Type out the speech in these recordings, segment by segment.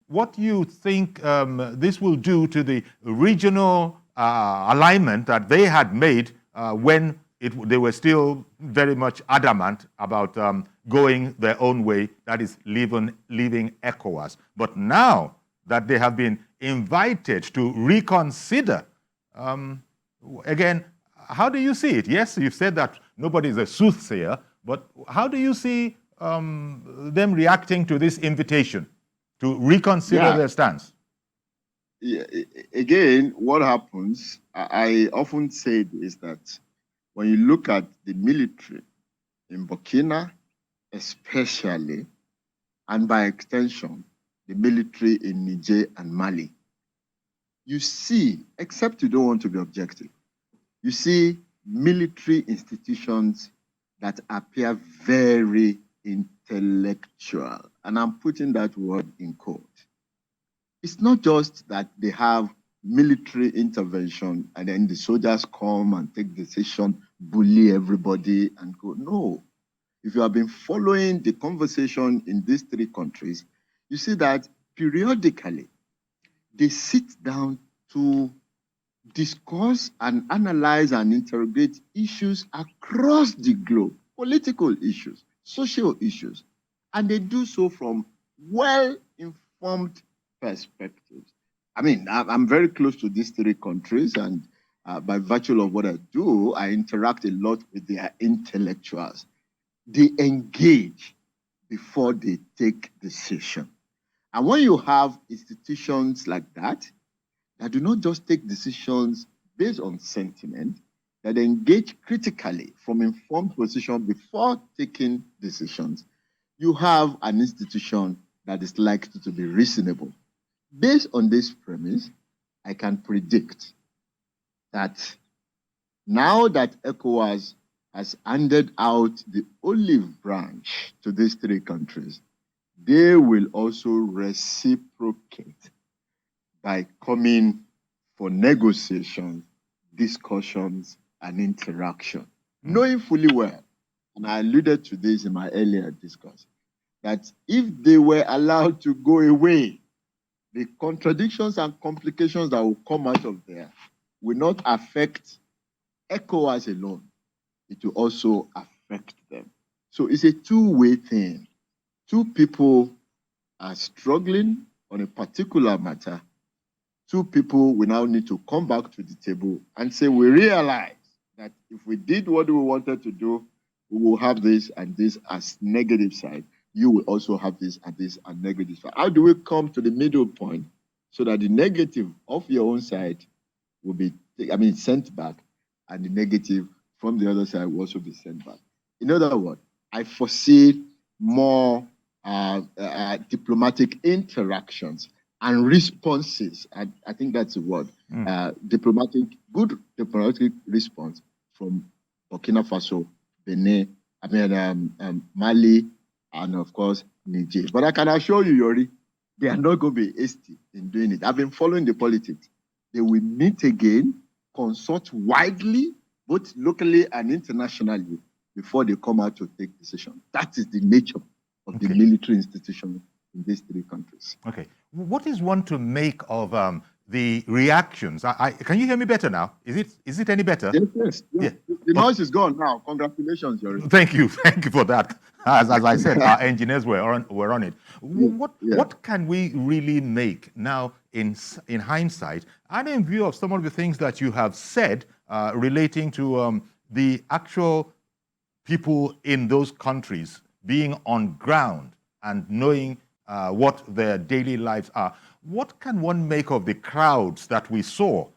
what you think this will do to the regional alignment that they had made when they were still very much adamant about going their own way, that is leaving ECOWAS. But now that they have been invited to reconsider, again, how do you see it? Yes, you've said that nobody is a soothsayer, but how do you see them reacting to this invitation to reconsider their stance? Yeah, again, what happens, I often say is that when you look at the military in Burkina, especially, and by extension, the military in Niger and Mali, you see, except you don't want to be objective, you see military institutions that appear very intellectual. And I'm putting that word in quote. It's not just that they have military intervention and then the soldiers come and take decision, bully everybody and go. No. If you have been following the conversation in these three countries, you see that periodically they sit down to discuss and analyze and interrogate issues across the globe, political issues, social issues, and they do so from well-informed perspectives. I mean, I'm very close to these three countries, and by virtue of what I do, I interact a lot with their intellectuals. They engage before they take decision. And when you have institutions like that do not just take decisions based on sentiment, that engage critically from informed position before taking decisions, you have an institution that is likely to be reasonable. Based on this premise, I can predict that now that ECOWAS has handed out the olive branch to these three countries, they will also reciprocate by coming for negotiations, discussions, and interaction, knowing fully well, and I alluded to this in my earlier discourse, that if they were allowed to go away, the contradictions and complications that will come out of there will not affect ECOWAS alone. It will also affect them. So it's a two-way thing. Two people are struggling on a particular matter. Two people will now need to come back to the table and say, we realize that if we did what we wanted to do, we will have this and this as negative side. You will also have this and this and negative side. How do we come to the middle point so that the negative of your own side will be, sent back, and the negative from the other side will also be sent back? In other words, I foresee more diplomatic interactions and responses. I think that's the word. Good diplomatic response from Burkina Faso, Benin, Mali, and of course, Niger. But I can assure you, Yori, they are not going to be hasty in doing it. I've been following the politics. They will meet again, consult widely, both locally and internationally, before they come out to take decisions. That is the nature of the military institution in these three countries. Okay. What is one to make of the reactions? Can you hear me better now? Is it any better? Yes. Yeah. The noise is gone now. Congratulations, Yori. Thank you for that. As I said, our engineers were on it. What can we really make now in hindsight, and in view of some of the things that you have said relating to the actual people in those countries being on ground and knowing what their daily lives are? What can one make of the crowds that we saw?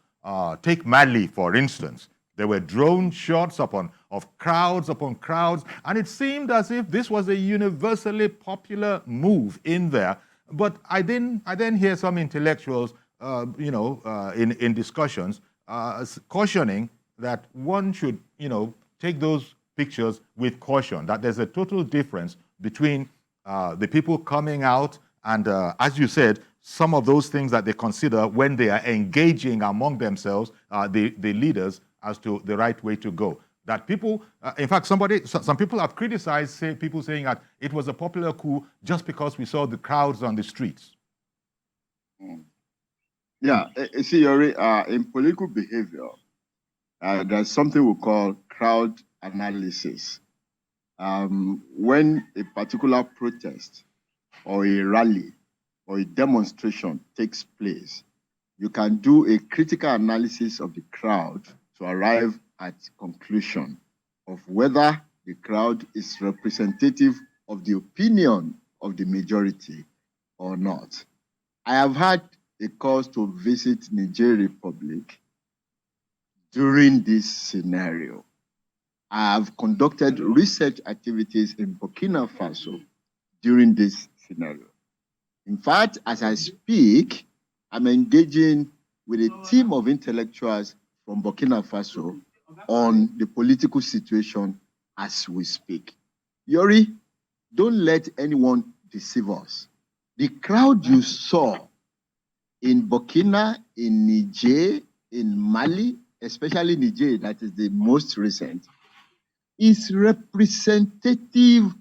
Take Mali, for instance. There were drone shots of crowds upon crowds, and it seemed as if this was a universally popular move in there. But I then hear some intellectuals, in discussions, cautioning that one should, take those pictures with caution, that there's a total difference between the people coming out and, as you said, some of those things that they consider when they are engaging among themselves, the leaders, as to the right way to go. That people, in fact, some people have criticized people saying that it was a popular coup just because we saw the crowds on the streets. Mm. Yeah, see, Yori, in political behavior, there's something we call crowd analysis. When a particular protest or a rally or a demonstration takes place, you can do a critical analysis of the crowd to arrive at conclusion of whether the crowd is representative of the opinion of the majority or not. I have had a cause to visit Niger Republic during this scenario. I have conducted research activities in Burkina Faso during this scenario. In fact, as I speak, I'm engaging with a team of intellectuals from Burkina Faso on the political situation as we speak. Yori, don't let anyone deceive us. The crowd you saw in Burkina, in Niger, in Mali, especially Niger, that is the most recent, is representative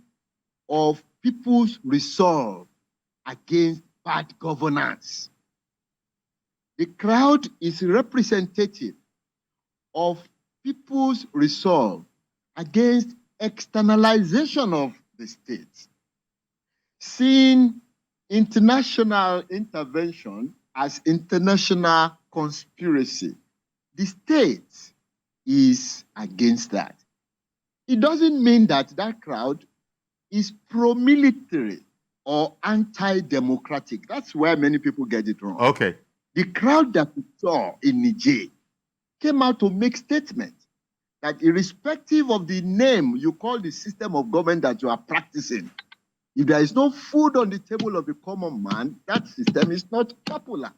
of people's resolve against bad governance. The crowd is representative of people's resolve against externalization of the state. Seeing international intervention as international conspiracy, the state is against that. It doesn't mean that that crowd is pro-military or anti-democratic. That's where many people get it wrong. Okay. The crowd that we saw in Niger came out to make statements that irrespective of the name you call the system of government that you are practicing, if there is no food on the table of the common man, that system is not popular.